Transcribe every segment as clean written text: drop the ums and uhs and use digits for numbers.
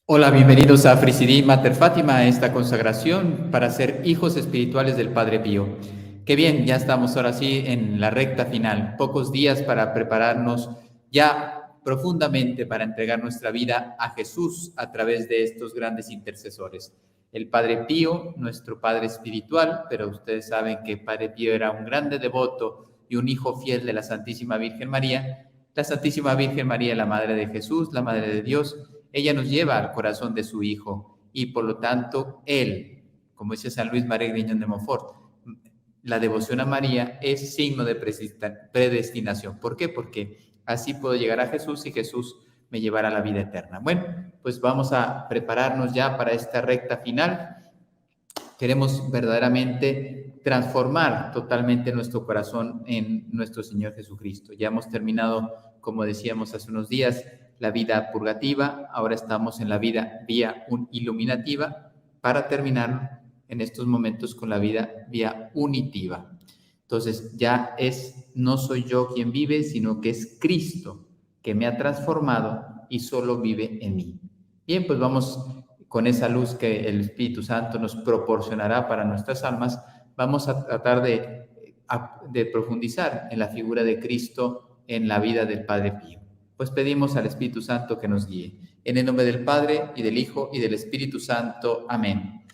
Hola, bienvenidos a Frisidí Mater Fátima, a esta consagración para ser hijos espirituales del Padre Pío. Qué bien, ya estamos ahora sí en la recta final, pocos días para prepararnos ya profundamente para entregar nuestra vida a Jesús a través de estos grandes intercesores. El Padre Pío, nuestro Padre espiritual, pero ustedes saben que Padre Pío era un grande devoto y un hijo fiel de la Santísima Virgen María. La Santísima Virgen María, la Madre de Jesús, la Madre de Dios, ella nos lleva al corazón de su Hijo y por lo tanto Él, como dice San Luis María Griñón de Montfort, la devoción a María es signo de predestinación. ¿Por qué? Porque así puedo llegar a Jesús y Jesús me llevará a la vida eterna. Bueno, pues vamos a prepararnos ya para esta recta final. Queremos verdaderamente transformar totalmente nuestro corazón en nuestro Señor Jesucristo. Ya hemos terminado, como decíamos hace unos días, la vida purgativa, ahora estamos en la vida vía iluminativa para terminar en estos momentos con la vida vía unitiva. Entonces ya no soy yo quien vive, sino que es Cristo que me ha transformado y solo vive en mí. Bien, pues vamos con esa luz que el Espíritu Santo nos proporcionará para nuestras almas, vamos a tratar de profundizar en la figura de Cristo en la vida del Padre Pío. Pues pedimos al Espíritu Santo que nos guíe. En el nombre del Padre, y del Hijo, y del Espíritu Santo. Amén.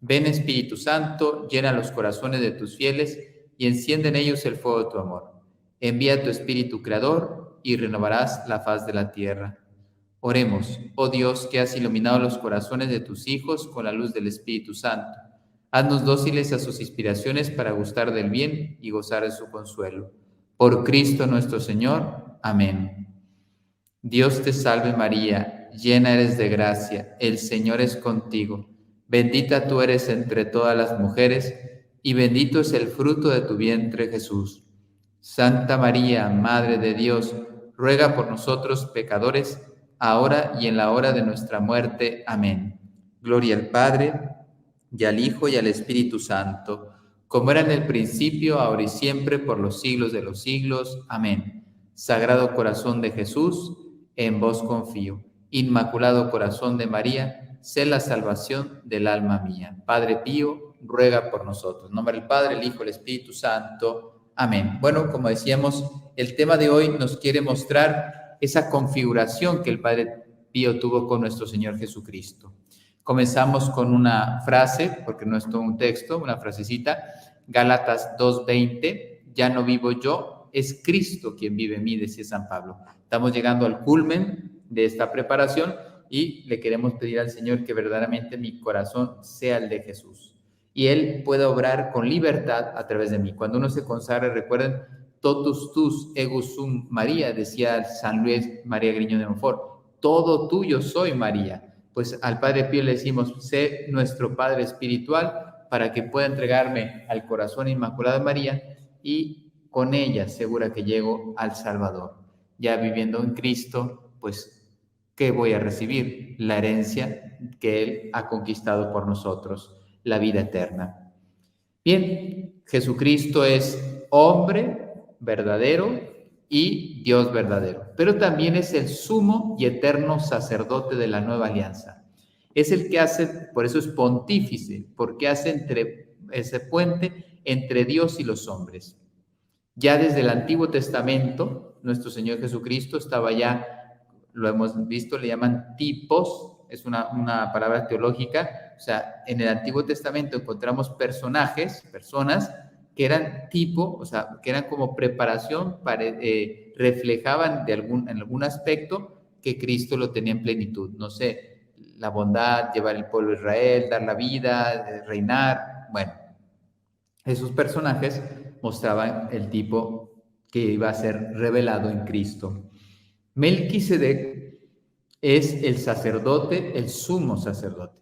Ven, Espíritu Santo, llena los corazones de tus fieles y enciende en ellos el fuego de tu amor. Envía tu Espíritu Creador y renovarás la faz de la tierra. Oremos, oh Dios, que has iluminado los corazones de tus hijos con la luz del Espíritu Santo. Haznos dóciles a sus inspiraciones para gustar del bien y gozar de su consuelo. Por Cristo nuestro Señor. Amén. Dios te salve María, llena eres de gracia, el Señor es contigo. Bendita tú eres entre todas las mujeres, y bendito es el fruto de tu vientre, Jesús. Santa María, Madre de Dios, ruega por nosotros pecadores, ahora y en la hora de nuestra muerte. Amén. Gloria al Padre, y al Hijo, y al Espíritu Santo, como era en el principio, ahora y siempre, por los siglos de los siglos. Amén. Sagrado corazón de Jesús, en vos confío. Inmaculado corazón de María, sé la salvación del alma mía. Padre Pío, ruega por nosotros. En nombre del Padre, el Hijo, el Espíritu Santo. Amén. Bueno, como decíamos, el tema de hoy nos quiere mostrar esa configuración que el Padre Pío tuvo con nuestro Señor Jesucristo. Comenzamos con una frase, porque no es todo un texto, una frasecita, Gálatas 2:20, ya no vivo yo, es Cristo quien vive en mí, decía San Pablo. Estamos llegando al culmen de esta preparación y le queremos pedir al Señor que verdaderamente mi corazón sea el de Jesús y Él pueda obrar con libertad a través de mí. Cuando uno se consagra, recuerden, totus tus ego sum María, decía San Luis María Griñón de Montfort, todo tuyo soy María. Pues al Padre Pío le decimos, sé nuestro Padre espiritual para que pueda entregarme al corazón inmaculado de María y con ella segura que llego al Salvador. Ya viviendo en Cristo, pues, ¿qué voy a recibir? La herencia que Él ha conquistado por nosotros, la vida eterna. Bien, Jesucristo es hombre verdadero y Dios verdadero, pero también es el sumo y eterno sacerdote de la nueva alianza. Es el que hace, por eso es pontífice, porque hace ese puente entre Dios y los hombres. Ya desde el Antiguo Testamento, nuestro Señor Jesucristo estaba ya, lo hemos visto, le llaman tipos, es una palabra teológica, o sea, en el Antiguo Testamento encontramos personajes, personas que eran tipo, o sea, que eran como preparación, reflejaban en algún aspecto que Cristo lo tenía en plenitud, no sé, la bondad, llevar el pueblo de Israel, dar la vida, reinar, bueno, esos personajes mostraban el tipo que iba a ser revelado en Cristo. Melquisedec es el sacerdote, el sumo sacerdote,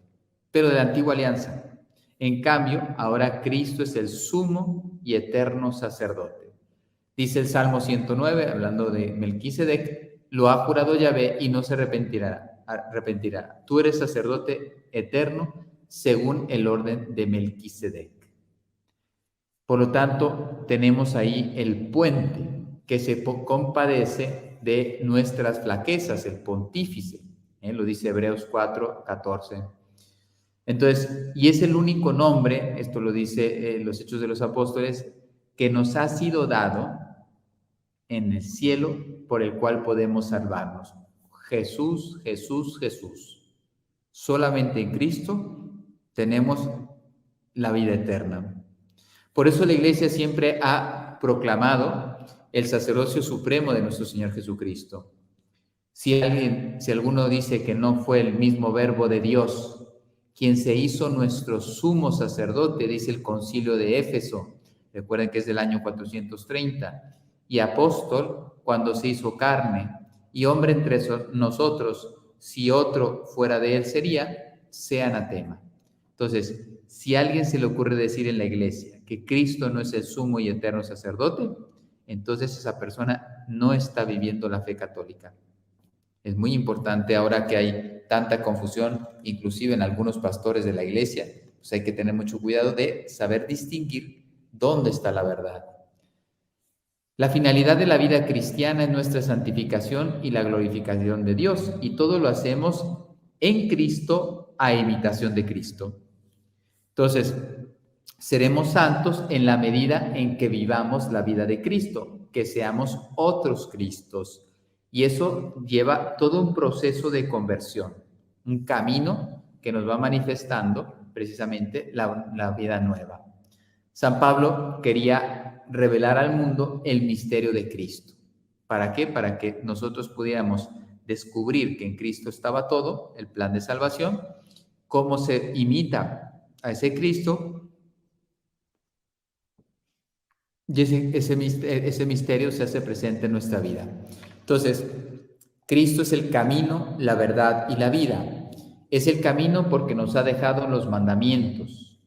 pero de la antigua alianza. En cambio, ahora Cristo es el sumo y eterno sacerdote. Dice el Salmo 109, hablando de Melquisedec, lo ha jurado Yahvé y no se arrepentirá. Tú eres sacerdote eterno según el orden de Melquisedec. Por lo tanto, tenemos ahí el puente que se compadece de nuestras flaquezas, el pontífice. Lo dice Hebreos 4:14. Entonces, y es el único nombre, esto lo dice los Hechos de los Apóstoles, que nos ha sido dado en el cielo por el cual podemos salvarnos. Jesús, Jesús, Jesús. Solamente en Cristo tenemos la vida eterna. Por eso la Iglesia siempre ha proclamado el sacerdocio supremo de nuestro Señor Jesucristo. Si alguno dice que no fue el mismo Verbo de Dios quien se hizo nuestro sumo sacerdote, dice el Concilio de Éfeso, recuerden que es del año 430, y apóstol cuando se hizo carne, y hombre entre nosotros, si otro fuera de él sea anatema. Entonces, si a alguien se le ocurre decir en la iglesia que Cristo no es el sumo y eterno sacerdote, entonces esa persona no está viviendo la fe católica. Es muy importante ahora que hay tanta confusión, inclusive en algunos pastores de la iglesia, pues hay que tener mucho cuidado de saber distinguir dónde está la verdad. La finalidad de la vida cristiana es nuestra santificación y la glorificación de Dios, y todo lo hacemos en Cristo a imitación de Cristo. Entonces, seremos santos en la medida en que vivamos la vida de Cristo, que seamos otros Cristos. Y eso lleva todo un proceso de conversión, un camino que nos va manifestando precisamente la vida nueva. San Pablo quería revelar al mundo el misterio de Cristo. ¿Para qué? Para que nosotros pudiéramos descubrir que en Cristo estaba todo, el plan de salvación, cómo se imita a ese Cristo, y ese misterio se hace presente en nuestra vida. Entonces, Cristo es el camino, la verdad y la vida. Es el camino porque nos ha dejado los mandamientos.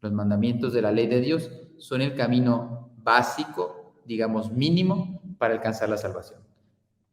Los mandamientos de la ley de Dios son el camino básico, digamos mínimo, para alcanzar la salvación.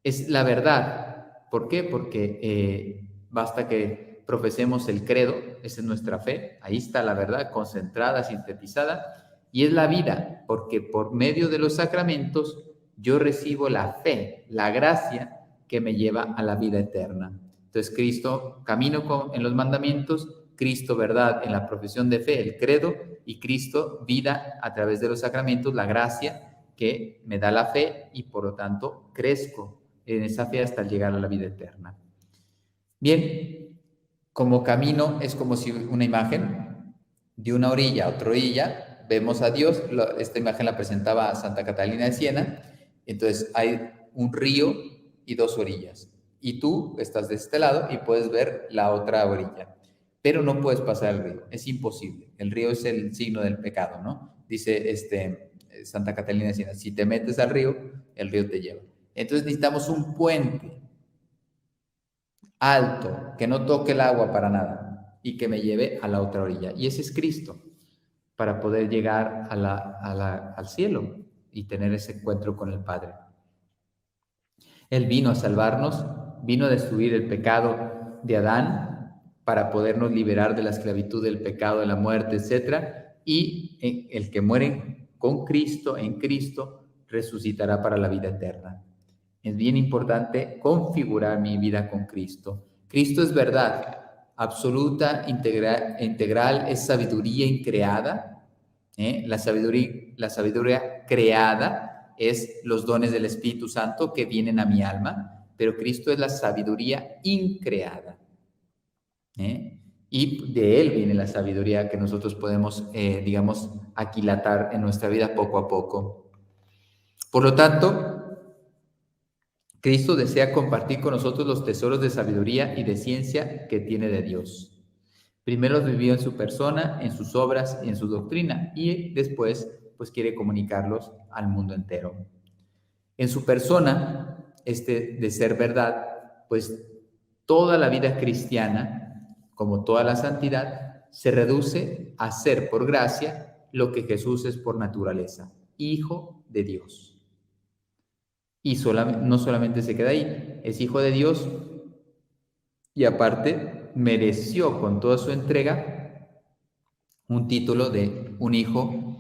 Es la verdad. ¿Por qué? Porque basta que profesemos el credo, esa es nuestra fe, ahí está la verdad concentrada, sintetizada, y es la vida, porque por medio de los sacramentos yo recibo la fe, la gracia que me lleva a la vida eterna. Entonces, Cristo, camino en los mandamientos, Cristo, verdad, en la profesión de fe, el credo, y Cristo, vida a través de los sacramentos, la gracia que me da la fe y por lo tanto crezco en esa fe hasta llegar a la vida eterna. Bien, como camino es como si una imagen de una orilla a otra orilla, vemos a Dios, esta imagen la presentaba Santa Catalina de Siena. Entonces hay un río y dos orillas, y tú estás de este lado y puedes ver la otra orilla, pero no puedes pasar el río, es imposible. El río es el signo del pecado, ¿no? Dice Santa Catalina de Siena, si te metes al río, el río te lleva. Entonces necesitamos un puente alto, que no toque el agua para nada y que me lleve a la otra orilla, y ese es Cristo, para poder llegar al cielo y tener ese encuentro con el Padre. Él vino a salvarnos, vino a destruir el pecado de Adán para podernos liberar de la esclavitud del pecado, de la muerte, etc. Y el que muere con Cristo, en Cristo, resucitará para la vida eterna. Es bien importante configurar mi vida con Cristo. Cristo es verdad absoluta, integral, es sabiduría increada. La sabiduría creada es los dones del Espíritu Santo que vienen a mi alma, pero Cristo es la sabiduría increada. Y de Él viene la sabiduría que nosotros podemos, aquilatar en nuestra vida poco a poco. Por lo tanto, Cristo desea compartir con nosotros los tesoros de sabiduría y de ciencia que tiene de Dios. Primero los vivió en su persona, en sus obras y en su doctrina, y después pues quiere comunicarlos al mundo entero. En su persona, de ser verdad, pues toda la vida cristiana, como toda la santidad, se reduce a ser por gracia lo que Jesús es por naturaleza, Hijo de Dios. Y no solamente se queda ahí, es Hijo de Dios y aparte mereció con toda su entrega un título de un hijo,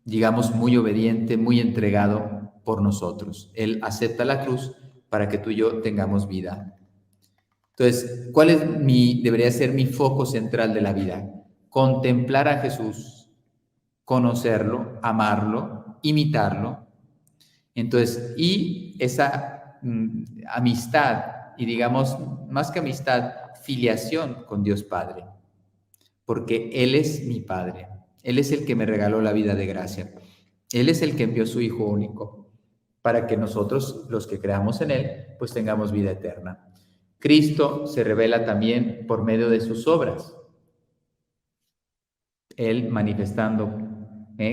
digamos, muy obediente, muy entregado por nosotros. Él acepta la cruz para que tú y yo tengamos vida. Entonces, debería ser mi foco central de la vida? Contemplar a Jesús, conocerlo, amarlo, imitarlo. Entonces, y esa amistad, y digamos, más que amistad, filiación con Dios Padre, porque Él es mi Padre, Él es el que me regaló la vida de gracia, Él es el que envió su Hijo único, para que nosotros, los que creamos en Él, pues tengamos vida eterna. Cristo se revela también por medio de sus obras, Él manifestando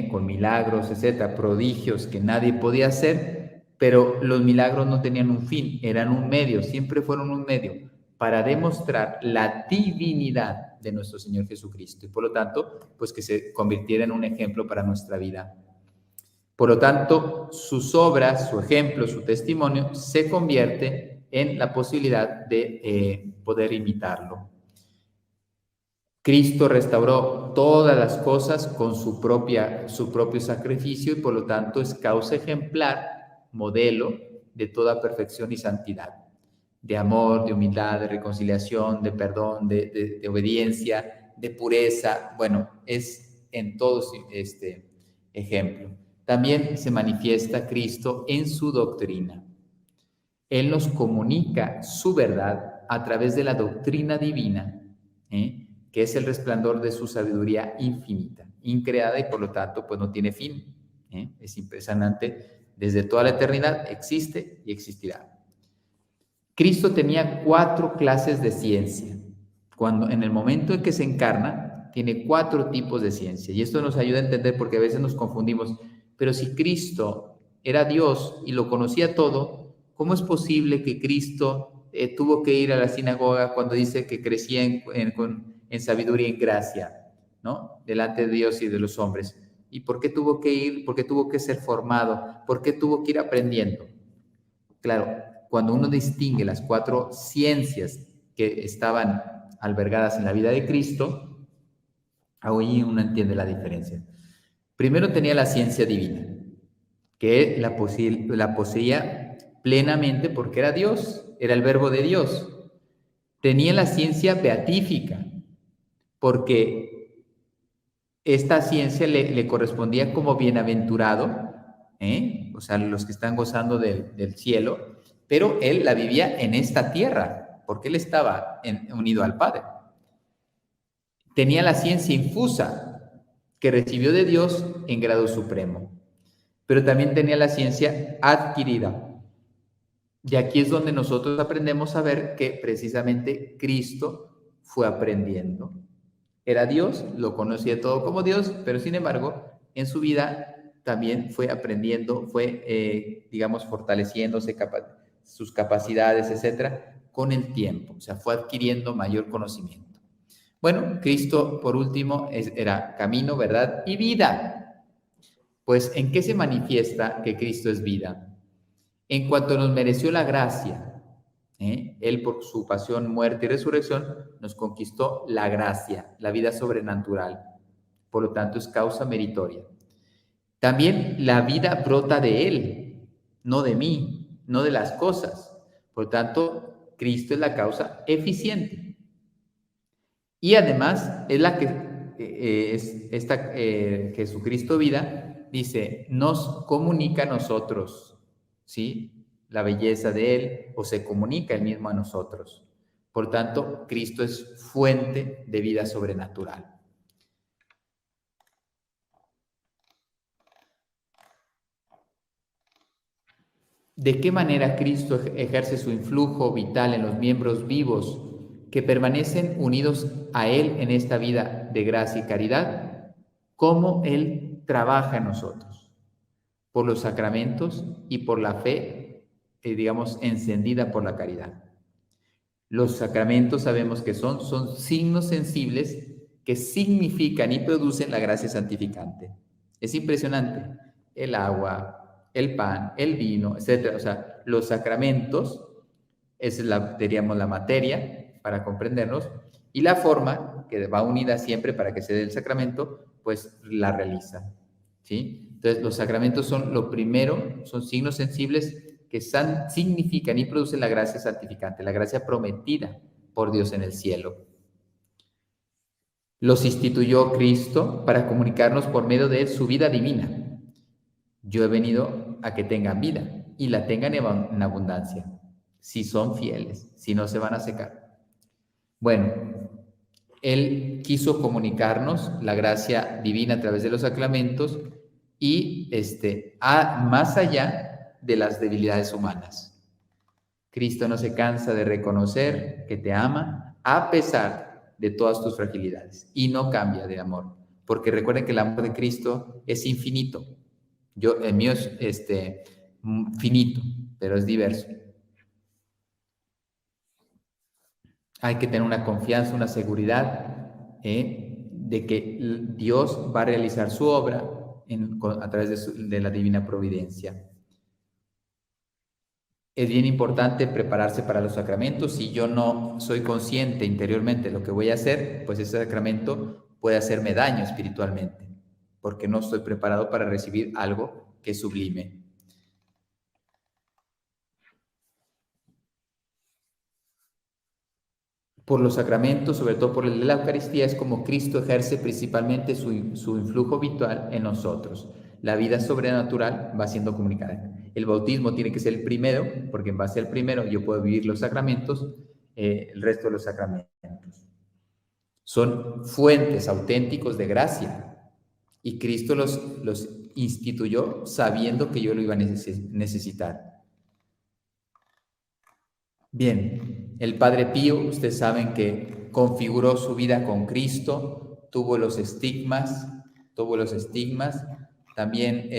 con milagros, etcétera, prodigios que nadie podía hacer, pero los milagros no tenían un fin, eran un medio, siempre fueron un medio para demostrar la divinidad de nuestro Señor Jesucristo y por lo tanto, pues que se convirtiera en un ejemplo para nuestra vida. Por lo tanto, sus obras, su ejemplo, su testimonio se convierte en la posibilidad de poder imitarlo. Cristo restauró todas las cosas con su propio sacrificio y por lo tanto es causa ejemplar, modelo de toda perfección y santidad, de amor, de humildad, de reconciliación, de perdón, de obediencia, de pureza. Bueno, es en todo este ejemplo. También se manifiesta Cristo en su doctrina. Él nos comunica su verdad a través de la doctrina divina, que es el resplandor de su sabiduría infinita, increada y por lo tanto pues no tiene fin. Es impresionante, desde toda la eternidad existe y existirá. Cristo tenía 4 clases de ciencia. En el momento en que se encarna, tiene 4 tipos de ciencia. Y esto nos ayuda a entender porque a veces nos confundimos. Pero si Cristo era Dios y lo conocía todo, ¿cómo es posible que Cristo tuvo que ir a la sinagoga cuando dice que crecía en sabiduría y en gracia, ¿no? Delante de Dios y de los hombres? ¿Y por qué tuvo que ir? ¿Por qué tuvo que ser formado? ¿Por qué tuvo que ir aprendiendo? Claro, cuando uno distingue las 4 ciencias que estaban albergadas en la vida de Cristo, ahí uno entiende la diferencia. Primero tenía la ciencia divina, que la poseía plenamente porque era Dios, era el verbo de Dios. Tenía la ciencia beatífica, porque esta ciencia le correspondía como bienaventurado, o sea, los que están gozando del cielo, pero él la vivía en esta tierra, porque él estaba unido al Padre. Tenía la ciencia infusa, que recibió de Dios en grado supremo, pero también tenía la ciencia adquirida. Y aquí es donde nosotros aprendemos a ver que precisamente Cristo fue aprendiendo. Era Dios, lo conocía todo como Dios, pero sin embargo, en su vida también fue aprendiendo, fue, digamos, fortaleciéndose sus capacidades, etcétera, con el tiempo. O sea, fue adquiriendo mayor conocimiento. Bueno, Cristo, por último, era camino, verdad y vida. Pues, ¿en qué se manifiesta que Cristo es vida? En cuanto nos mereció la gracia, Él por su pasión, muerte y resurrección nos conquistó la gracia, la vida sobrenatural. Por lo tanto, es causa meritoria. También la vida brota de Él, no de mí, no de las cosas. Por lo tanto, Cristo es la causa eficiente. Y además es la que Jesucristo vida, dice, nos comunica a nosotros, ¿sí? La belleza de Él, o se comunica Él mismo a nosotros. Por tanto, Cristo es fuente de vida sobrenatural. ¿De qué manera Cristo ejerce su influjo vital en los miembros vivos que permanecen unidos a Él en esta vida de gracia y caridad? ¿Cómo Él trabaja en nosotros? Por los sacramentos y por la fe, digamos, encendida por la caridad. Los sacramentos sabemos que son signos sensibles que significan y producen la gracia santificante. Es impresionante. El agua, el pan, el vino, etc. O sea, los sacramentos, esa es diríamos, la materia para comprendernos, y la forma que va unida siempre para que se dé el sacramento, pues la realiza, ¿sí? Entonces, los sacramentos son lo primero, son signos sensibles que significan y producen la gracia santificante, la gracia prometida por Dios en el cielo. Los instituyó Cristo para comunicarnos por medio de su vida divina. Yo he venido a que tengan vida y la tengan en abundancia, si son fieles, si no se van a secar. Bueno, Él quiso comunicarnos la gracia divina a través de los sacramentos y más allá de las debilidades humanas. Cristo no se cansa de reconocer que te ama a pesar de todas tus fragilidades y no cambia de amor, porque recuerden que el amor de Cristo es infinito. El mío es finito, pero es diverso. Hay que tener una confianza, una seguridad de que Dios va a realizar su obra a través de la divina providencia. Es bien importante prepararse para los sacramentos. Si yo no soy consciente interiormente de lo que voy a hacer, pues ese sacramento puede hacerme daño espiritualmente, porque no estoy preparado para recibir algo que es sublime. Por los sacramentos, sobre todo por el de la Eucaristía, es como Cristo ejerce principalmente su influjo vital en nosotros. La vida sobrenatural va siendo comunicada. El bautismo tiene que ser el primero, porque en base al primero yo puedo vivir los sacramentos, el resto de los sacramentos. Son fuentes auténticos de gracia y Cristo los instituyó sabiendo que yo lo iba a necesitar. Bien, el Padre Pío, ustedes saben que configuró su vida con Cristo, tuvo los estigmas, también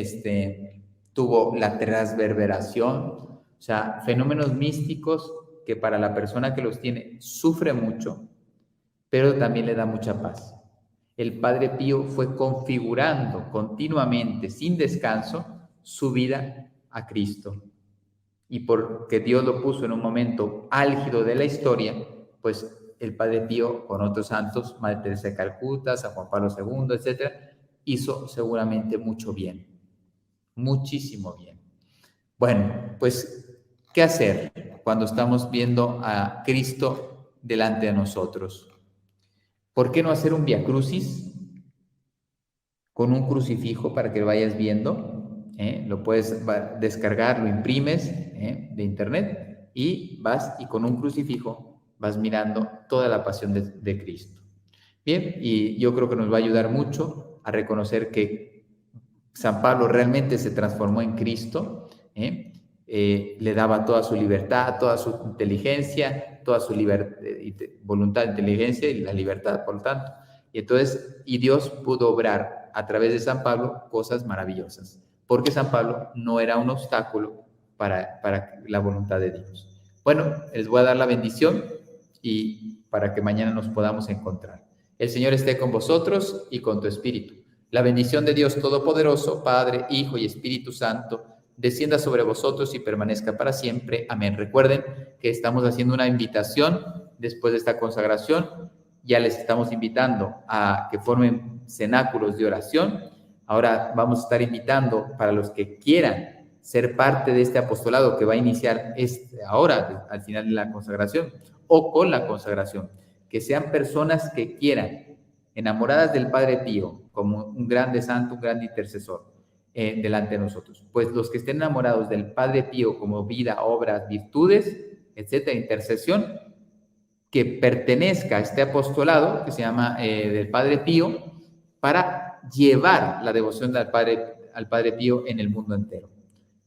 tuvo la transverberación, o sea, fenómenos místicos que para la persona que los tiene sufre mucho, pero también le da mucha paz. El Padre Pío fue configurando continuamente, sin descanso, su vida a Cristo. Y porque Dios lo puso en un momento álgido de la historia, pues el Padre Pío con otros santos, Madre Teresa de Calcuta, San Juan Pablo II, etcétera, hizo seguramente mucho bien, muchísimo bien. Bueno, pues, ¿qué hacer cuando estamos viendo a Cristo delante de nosotros? ¿Por qué no hacer un viacrucis con un crucifijo para que lo vayas viendo? Lo puedes descargar, lo imprimes de internet y vas y con un crucifijo vas mirando toda la pasión de Cristo. Bien, y yo creo que nos va a ayudar mucho a reconocer que San Pablo realmente se transformó en Cristo, le daba toda su libertad, toda su inteligencia, toda su voluntad, inteligencia y la libertad, por lo tanto. Y Dios pudo obrar a través de San Pablo cosas maravillosas, porque San Pablo no era un obstáculo para la voluntad de Dios. Bueno, les voy a dar la bendición y para que mañana nos podamos encontrar. El Señor esté con vosotros y con tu espíritu. La bendición de Dios Todopoderoso, Padre, Hijo y Espíritu Santo, descienda sobre vosotros y permanezca para siempre. Amén. Recuerden que estamos haciendo una invitación después de esta consagración. Ya les estamos invitando a que formen cenáculos de oración. Ahora vamos a estar invitando para los que quieran ser parte de este apostolado que va a iniciar ahora, al final de la consagración, o con la consagración, que sean personas que quieran, enamoradas del Padre Pío, como un grande santo, un gran intercesor, delante de nosotros. Pues los que estén enamorados del Padre Pío como vida, obras, virtudes, etcétera, intercesión, que pertenezca a este apostolado que se llama del Padre Pío, para llevar la devoción al Padre Pío en el mundo entero.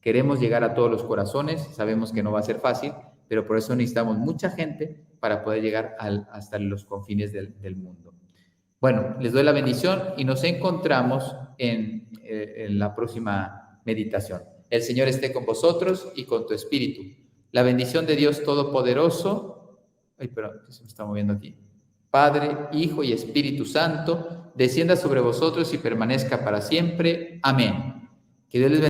Queremos llegar a todos los corazones, sabemos que no va a ser fácil, pero por eso necesitamos mucha gente para poder llegar hasta los confines del mundo. Bueno, les doy la bendición y nos encontramos en la próxima meditación. El Señor esté con vosotros y con tu espíritu. La bendición de Dios Todopoderoso, se me está moviendo aquí. Padre, Hijo y Espíritu Santo, descienda sobre vosotros y permanezca para siempre. Amén. Que Dios les bendiga.